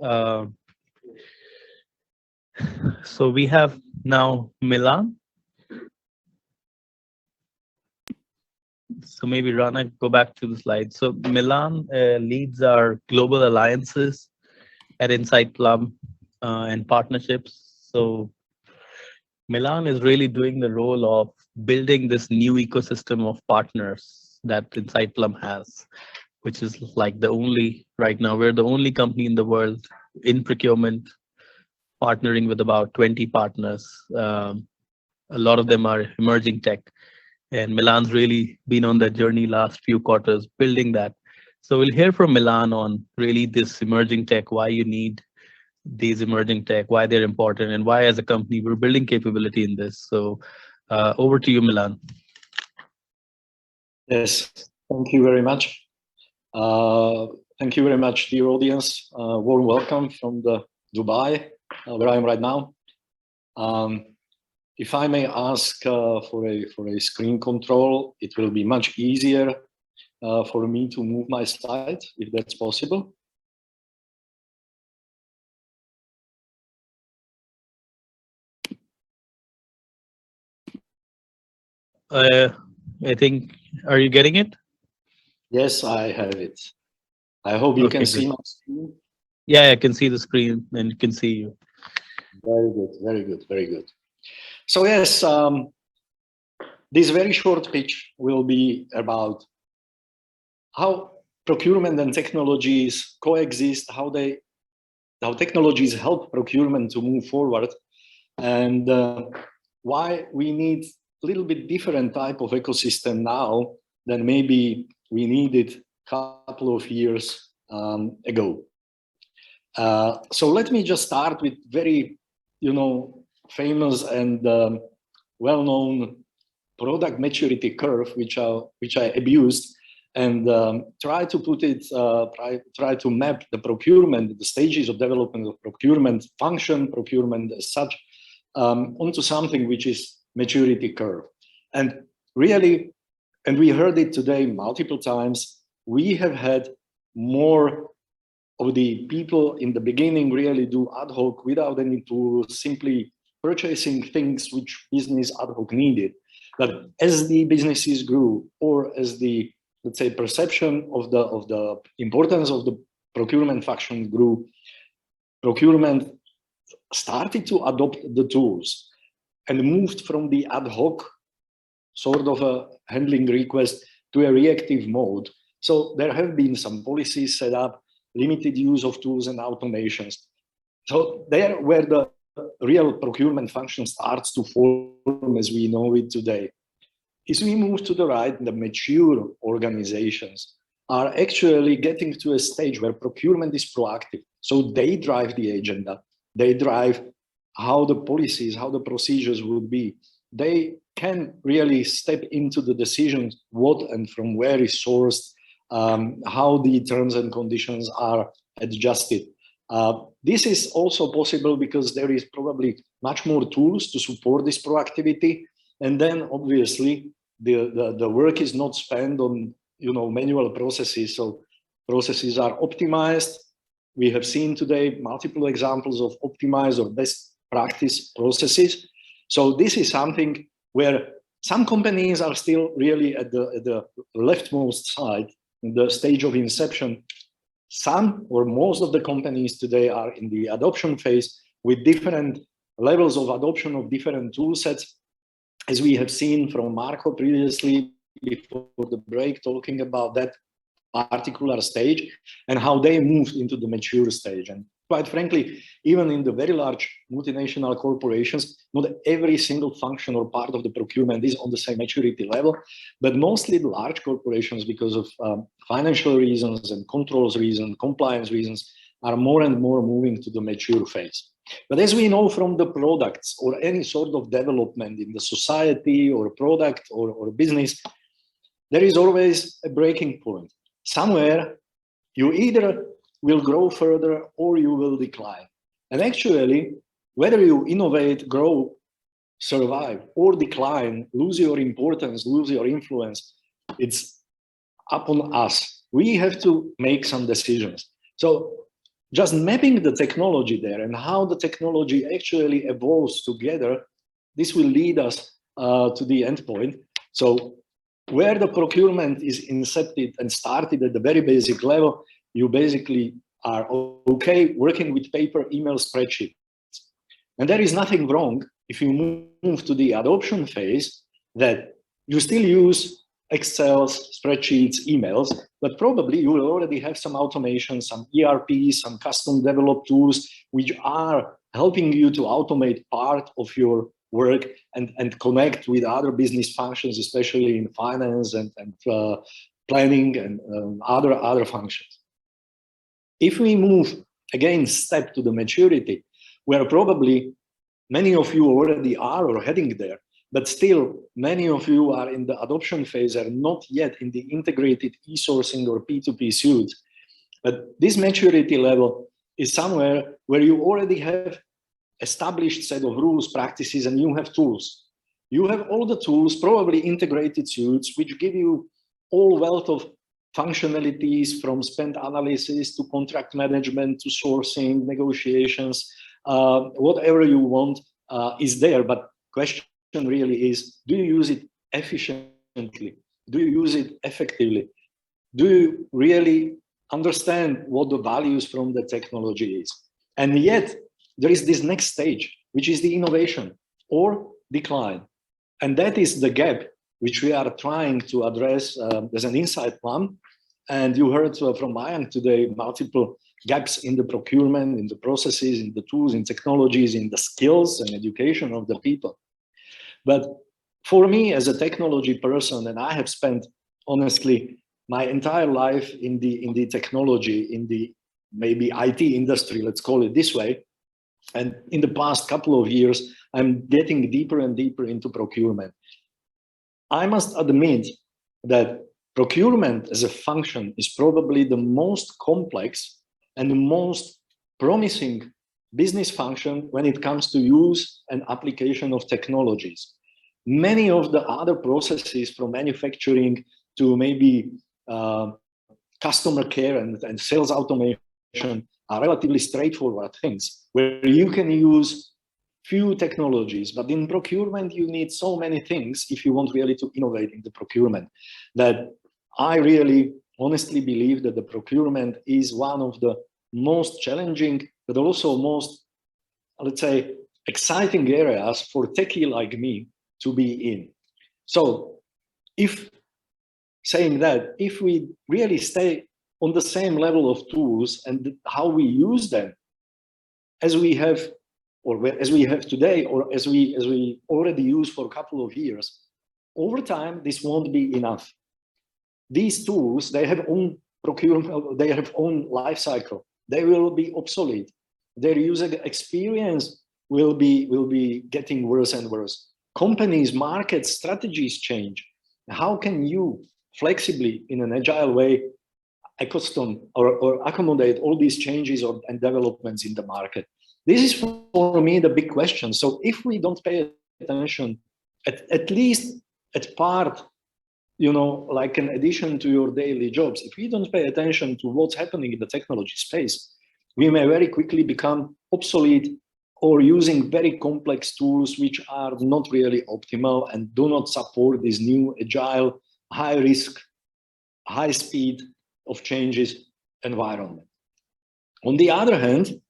Uh, so we have now Milan. So maybe Rana, go back to the slide. So Milan leads our global alliances at Insight Plum and partnerships. So Milan is really doing the role of building this new ecosystem of partners that Insight Plum has, which is like the only, right now, we're the only company in the world in procurement partnering with about 20 partners. A lot of them are emerging tech. And Milan's really been on that journey last few quarters building that. So we'll hear from Milan on really this emerging tech, why you need these emerging tech, why they're important, and why as a company we're building capability in this. So over to you, Milan. Yes, thank you very much. Thank you very much, dear audience. Warm welcome from the Dubai, where I am right now. If I may ask for a screen control, it will be much easier for me to move my slide, if that's possible. I think, are you getting it? Yes, I have it. I hope you can see my screen. Yeah, I can see the screen and can see you. Very good, very good, very good. So yes, this very short pitch will be about how procurement and technologies coexist, how technologies help procurement to move forward, and why we need a little bit different type of ecosystem now than maybe we needed a couple of years ago. So let me just start with very, famous and well-known product maturity curve, which I abused, and try to put it, try to map the procurement, the stages of development of procurement function, procurement as such, onto something which is maturity curve. And really, and we heard it today multiple times, we have had more of the people in the beginning really do ad hoc without any tools, simply purchasing things which business ad hoc needed. But as the businesses grew, or as the, let's say, perception of the importance of the procurement function grew, procurement started to adopt the tools and moved from the ad hoc sort of a handling request to a reactive mode. So there have been some policies set up, limited use of tools and automations. So there where the real procurement function starts to form as we know it today. As we move to the right, the mature organizations are actually getting to a stage where procurement is proactive. So they drive the agenda. They drive how the policies, how the procedures would be. They can really step into the decisions, what and from where is sourced, how the terms and conditions are adjusted. This is also possible because there is probably much more tools to support this proactivity. And then obviously the work is not spent on manual processes. So processes are optimized. We have seen today multiple examples of optimized or best practice processes. So this is something where some companies are still really at the leftmost side, in the stage of inception. Some or most of the companies today are in the adoption phase with different levels of adoption of different tool sets, as we have seen from Marco previously before the break, talking about that particular stage and how they moved into the mature stage. And quite frankly, even in the very large multinational corporations, not every single function or part of the procurement is on the same maturity level, but mostly the large corporations, because of financial reasons and controls reasons, compliance reasons, are more and more moving to the mature phase. But as we know from the products or any sort of development in the society or product or business, there is always a breaking point. Somewhere you either will grow further or you will decline. And actually, whether you innovate, grow, survive, or decline, lose your importance, lose your influence, it's upon us. We have to make some decisions. So just mapping the technology there and how the technology actually evolves together, this will lead us to the end point. So where the procurement is incepted and started at the very basic level, you basically are okay working with paper, email, spreadsheets. And there is nothing wrong if you move to the adoption phase, that you still use Excels, spreadsheets, emails, but probably you will already have some automation, some ERP, some custom developed tools, which are helping you to automate part of your work and connect with other business functions, especially in finance and planning and other functions. If we move again step to the maturity, where probably many of you already are or heading there, but still many of you are in the adoption phase, are not yet in the integrated e-sourcing or P2P suite. But this maturity level is somewhere where you already have established set of rules, practices, and you have tools. You have all the tools, probably integrated suites, which give you all wealth of functionalities, from spend analysis to contract management to sourcing, negotiations, whatever you want is there. But question really is, do you use it efficiently? Do you use it effectively? Do you really understand what the values from the technology is? And yet there is this next stage, which is the innovation or decline. And that is the gap which we are trying to address as an Insight Plum. And you heard from Mayank today multiple gaps in the procurement, in the processes, in the tools, in technologies, in the skills and education of the people. But for me as a technology person, and I have spent honestly my entire life in the technology, in the maybe IT industry, let's call it this way. And in the past couple of years, I'm getting deeper and deeper into procurement. I must admit that procurement as a function is probably the most complex and the most promising business function when it comes to use and application of technologies. Many of the other processes, from manufacturing to maybe customer care and sales automation, are relatively straightforward things where you can use few technologies. But in procurement, you need so many things if you want really to innovate in the procurement, that I really honestly believe that the procurement is one of the most challenging, but also most, let's say, exciting areas for techie like me to be in. So if saying that, if we really stay on the same level of tools and how we use them as we have, or as we have today, or as we already use for a couple of years, over time, this won't be enough. These tools, they have own procurement, they have own life cycle. They will be obsolete. Their user experience will be getting worse and worse. Companies, markets, strategies change. How can you flexibly, in an agile way, accustom or accommodate all these changes and developments in the market? This is for me the big question. So if we don't pay attention, at least at part, you know, like an addition to your daily jobs, if we don't pay attention to what's happening in the technology space, we may very quickly become obsolete or using very complex tools which are not really optimal and do not support this new agile, high risk, high speed of changes environment. On the other hand,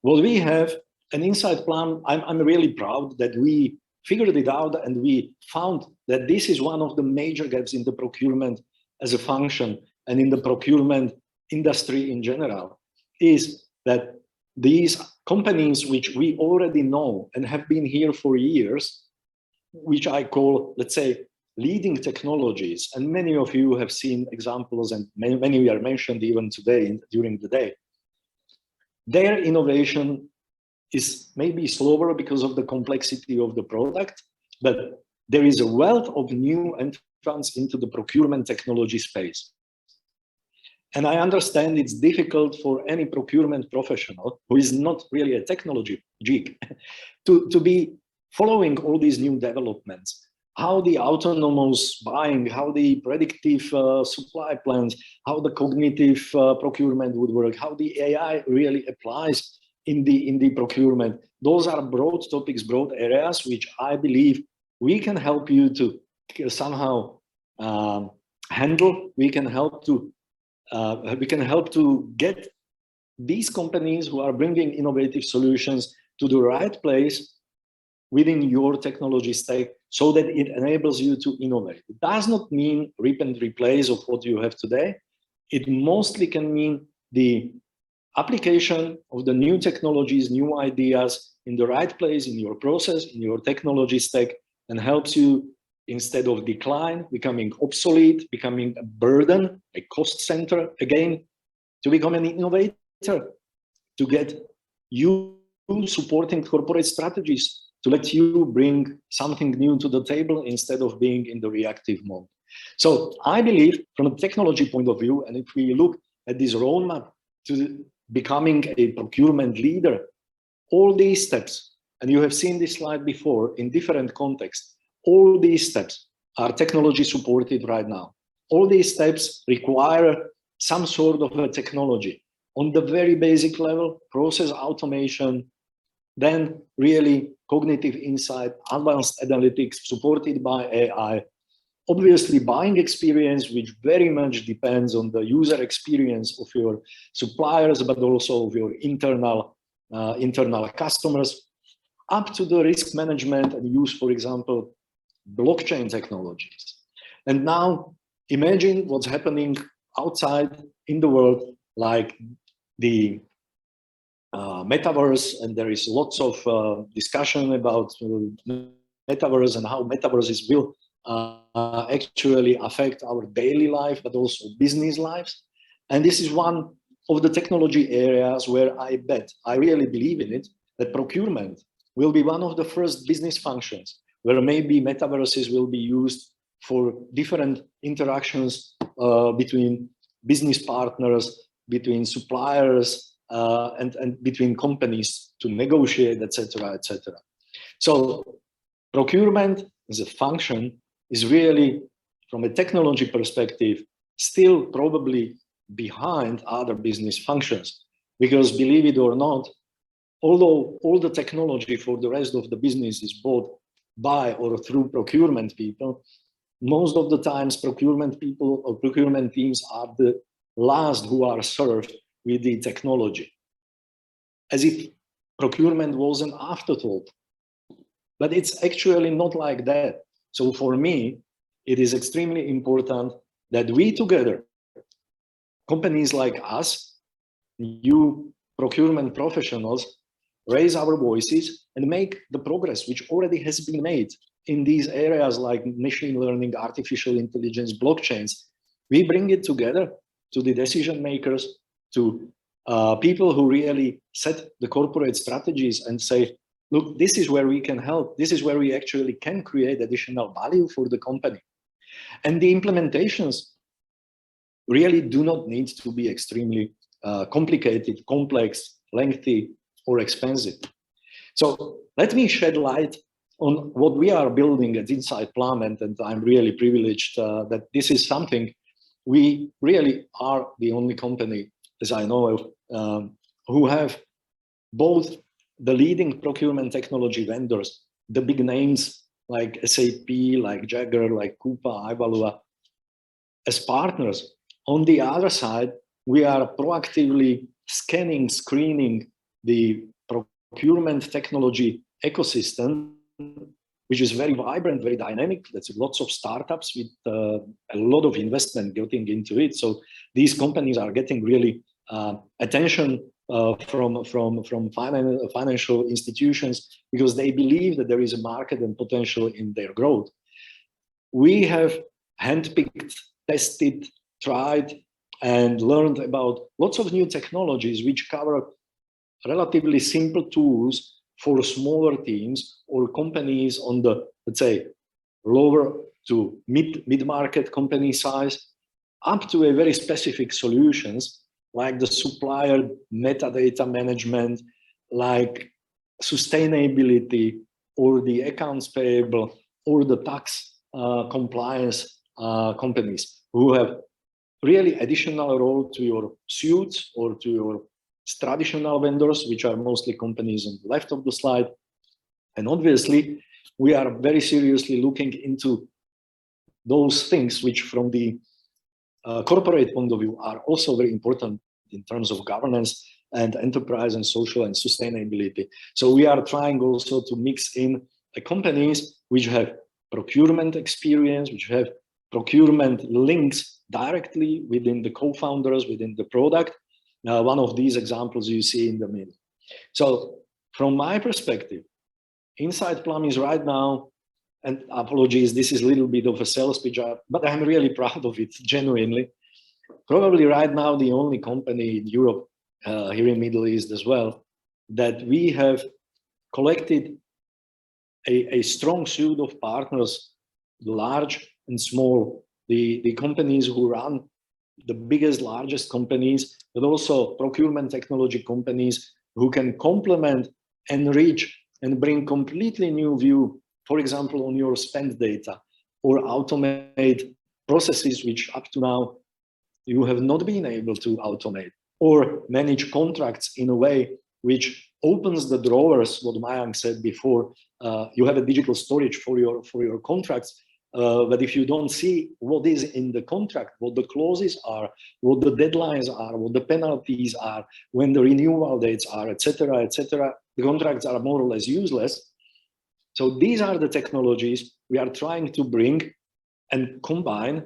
what we have an Insight Plum, I'm really proud that we figured it out and we found that this is one of the major gaps in the procurement as a function and in the procurement industry in general, is that these companies which we already know and have been here for years, which I call, let's say, leading technologies, and many of you have seen examples and many are mentioned even today during the day, their innovation is maybe slower because of the complexity of the product, but there is a wealth of new entrants into the procurement technology space. And I understand it's difficult for any procurement professional who is not really a technology geek to be following all these new developments. how the autonomous buying, how the predictive supply plans, how the cognitive procurement would work, how the AI really applies in the procurement. Those are broad topics, broad areas, which I believe we can help you to somehow handle. We can help to get these companies who are bringing innovative solutions to the right place within your technology stack so that it enables you to innovate. It does not mean rip and replace of what you have today. It mostly can mean the application of the new technologies, new ideas in the right place, in your process, in your technology stack, and helps you, instead of decline, becoming obsolete, becoming a burden, a cost center, again, to become an innovator, to get you supporting corporate strategies, to let you bring something new to the table instead of being in the reactive mode. So I believe from a technology point of view, and if we look at this roadmap to becoming a procurement leader, all these steps, and you have seen this slide before in different contexts, all these steps are technology supported right now. All these steps require some sort of a technology. On the very basic level, process automation, then really cognitive insight, advanced analytics supported by AI, obviously buying experience, which very much depends on the user experience of your suppliers, but also of your internal customers, up to the risk management and use, for example, blockchain technologies. And now imagine what's happening outside in the world, like the metaverse, and there is lots of discussion about metaverse and how metaverses will actually affect our daily life, but also business lives. And this is one of the technology areas where I really believe in it, that procurement will be one of the first business functions where maybe metaverses will be used for different interactions between business partners, between suppliers, and between companies to negotiate, etc., etc. So procurement as a function is really, from a technology perspective, still probably behind other business functions, because believe it or not, although all the technology for the rest of the business is bought by or through procurement people, most of the times procurement people or procurement teams are the last who are served with the technology, as if procurement was an afterthought. But it's actually not like that. So for me, it is extremely important that we together, companies like us, you procurement professionals, raise our voices and make the progress which already has been made in these areas like machine learning, artificial intelligence, blockchains. We bring it together to the decision makers, to people who really set the corporate strategies and say, look, this is where we can help. This is where we actually can create additional value for the company. And the implementations really do not need to be extremely complicated, complex, lengthy, or expensive. So let me shed light on what we are building at Insight Plum, and I'm really privileged that this is something we really are the only company, as I know of, who have both the leading procurement technology vendors, the big names like SAP, like Jagger, like Coupa, Ivalua, as partners. On the other side, we are proactively scanning, screening the procurement technology ecosystem, which is very vibrant, very dynamic. There's lots of startups with a lot of investment getting into it. So these companies are getting really attention from financial institutions because they believe that there is a market and potential in their growth. We have handpicked, tested, tried, and learned about lots of new technologies which cover relatively simple tools for smaller teams or companies on the, let's say, lower to mid-market company size, up to a very specific solutions like the supplier metadata management, like sustainability, or the accounts payable, or the tax compliance companies who have really additional role to your suits or to your traditional vendors, which are mostly companies on the left of the slide. And obviously, we are very seriously looking into those things which from the corporate point of view are also very important in terms of governance and enterprise and social and sustainability. So we are trying also to mix in the companies which have procurement experience, which have procurement links directly within the co-founders, within the product. One of these examples you see in the middle. So from my perspective, Insight Plum is right now, and apologies, this is a little bit of a sales pitch, but I'm really proud of it, genuinely. Probably right now the only company in Europe, here in Middle East as well, that we have collected a strong suite of partners, large and small, the companies who run the biggest, largest companies, but also procurement technology companies who can complement, enrich, and bring completely new view, for example, on your spend data, or automate processes which up to now you have not been able to automate, or manage contracts in a way which opens the drawers, what Mayank said before. You have a digital storage for your contracts, but if you don't see what is in the contract, what the clauses are, what the deadlines are, what the penalties are, when the renewal dates are, etc., the contracts are more or less useless. So these are the technologies we are trying to bring and combine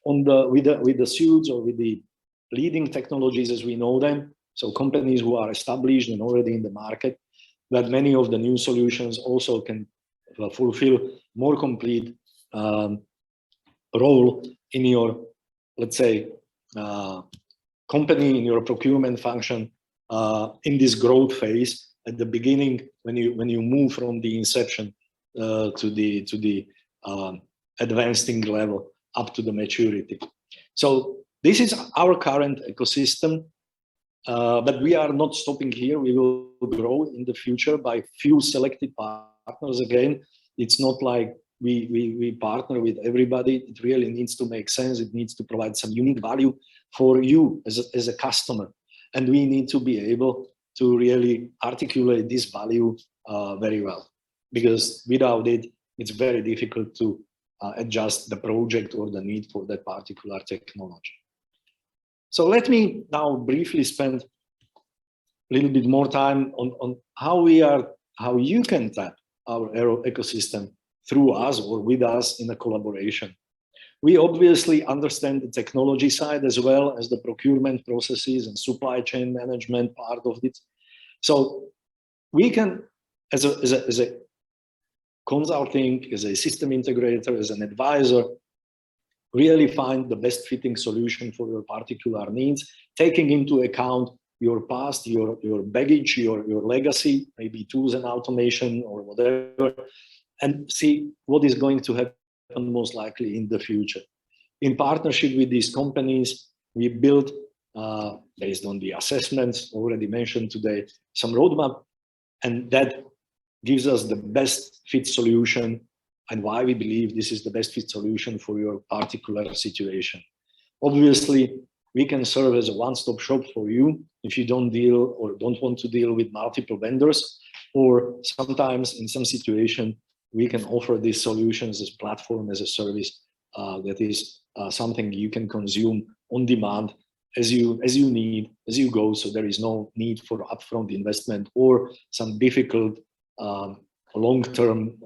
on with the suits or with the leading technologies as we know them. So companies who are established and already in the market, but many of the new solutions also can fulfill more complete role in your, let's say, company, in your procurement function, in this growth phase at the beginning, when you move from the inception to the advancing level up to the maturity. So this is our current ecosystem, but we are not stopping here. We will grow in the future by few selected partners. Again, it's not like we partner with everybody. It really needs to make sense. It needs to provide some unique value for you as a customer. And we need to be able to really articulate this value very well, because without it, it's very difficult to adjust the project or the need for that particular technology. So let me now briefly spend a little bit more time on how you can tap our ecosystem through us or with us in a collaboration. We obviously understand the technology side as well as the procurement processes and supply chain management part of it. So we can, as a consulting, as a system integrator, as an advisor, really find the best fitting solution for your particular needs, taking into account your past, your baggage, your legacy, maybe tools and automation or whatever, and see what is going to happen most likely in the future. In partnership with these companies, we build, based on the assessments already mentioned today, some roadmap, and that gives us the best fit solution and why we believe this is the best fit solution for your particular situation. Obviously, we can serve as a one-stop shop for you if you don't deal or don't want to deal with multiple vendors, or sometimes in some situation, we can offer these solutions as platform, as a service that is something you can consume on demand as you need, as you go. So there is no need for upfront investment or some difficult long-term,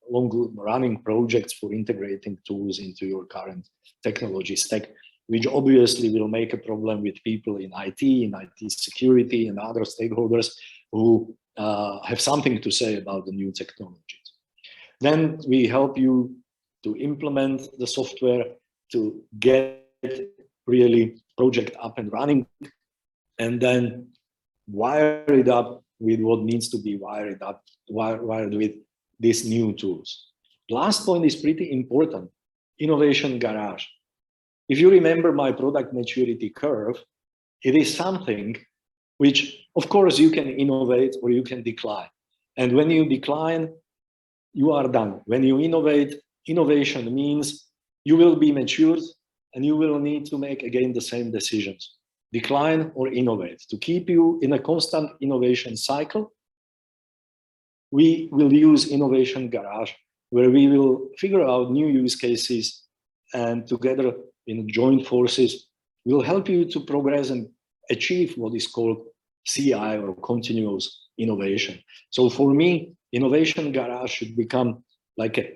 long-running projects for integrating tools into your current technology stack, which obviously will make a problem with people in IT security, and other stakeholders who have something to say about the new technologies. Then we help you to implement the software, to get really project up and running, and then wire it up with what needs to be wired with these new tools. Last point is pretty important: innovation garage. If you remember my product maturity curve, it is something which, of course, you can innovate or you can decline. And when you decline, you are done. When you innovate, innovation means you will be matured and you will need to make again the same decisions, decline or innovate. To keep you in a constant innovation cycle, we will use Innovation Garage, where we will figure out new use cases, and together in joint forces, will help you to progress and achieve what is called CI, or continuous innovation. So for me, Innovation Garage should become like a,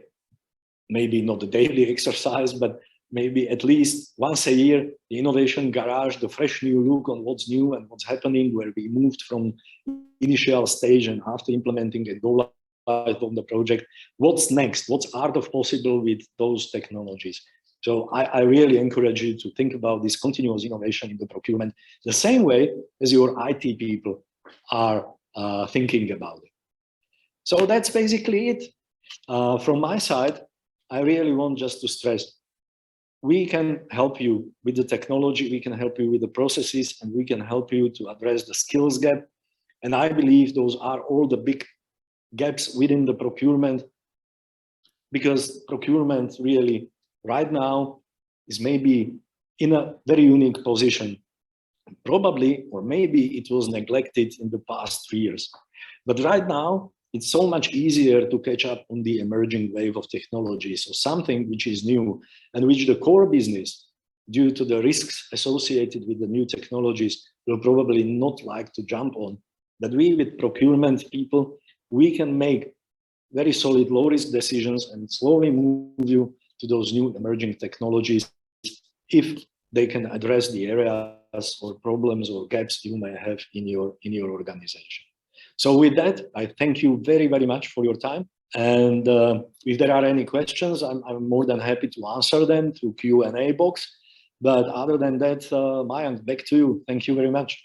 maybe not a daily exercise, but maybe at least once a year, the Innovation Garage, the fresh new look on what's new and what's happening, where we moved from initial stage and after implementing a go live on the project, what's next? What's art of possible with those technologies? So I really encourage you to think about this continuous innovation in the procurement the same way as your IT people are thinking about it. So that's basically it. From my side, I really want just to stress, we can help you with the technology, we can help you with the processes, and we can help you to address the skills gap. And I believe those are all the big gaps within the procurement, because procurement really right now is maybe in a very unique position. Probably, or maybe it was neglected in the past 3 years. But right now, it's so much easier to catch up on the emerging wave of technology. So something which is new and which the core business, due to the risks associated with the new technologies, will probably not like to jump on. But we, with procurement people, we can make very solid low-risk decisions and slowly move you to those new emerging technologies if they can address the areas or problems or gaps you may have in your organization. So with that, I thank you very, very much for your time. And if there are any questions, I'm more than happy to answer them through Q&A box. But other than that, Mayank, back to you. Thank you very much.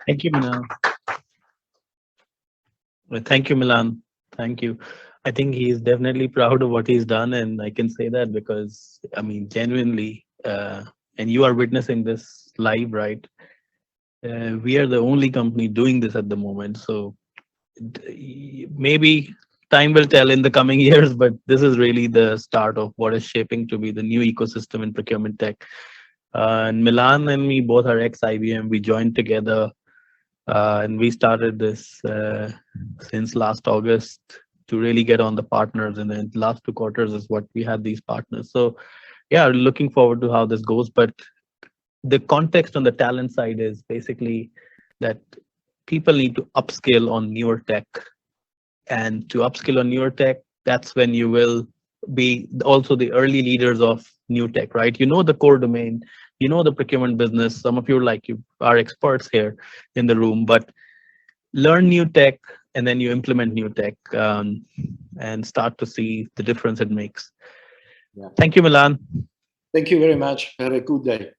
Thank you, Milan. Thank you, Milan. Thank you. I think he's definitely proud of what he's done, and I can say that because, I mean, genuinely, and you are witnessing this live, right? We are the only company doing this at the moment. So maybe time will tell in the coming years, but this is really the start of what is shaping to be the new ecosystem in procurement tech. And Milan and me both are ex-IBM. We joined together and we started this since last August to really get on the partners. And then the last 2 quarters is what we had these partners. So yeah, looking forward to how this goes. But the context on the talent side is basically that people need to upskill on newer tech. And to upskill on newer tech, that's when you will be also the early leaders of new tech, right? You know the core domain, you know the procurement business. Some of you are experts here in the room, but learn new tech and then you implement new tech and start to see the difference it makes. Yeah. Thank you, Milan. Thank you very much. Have a good day.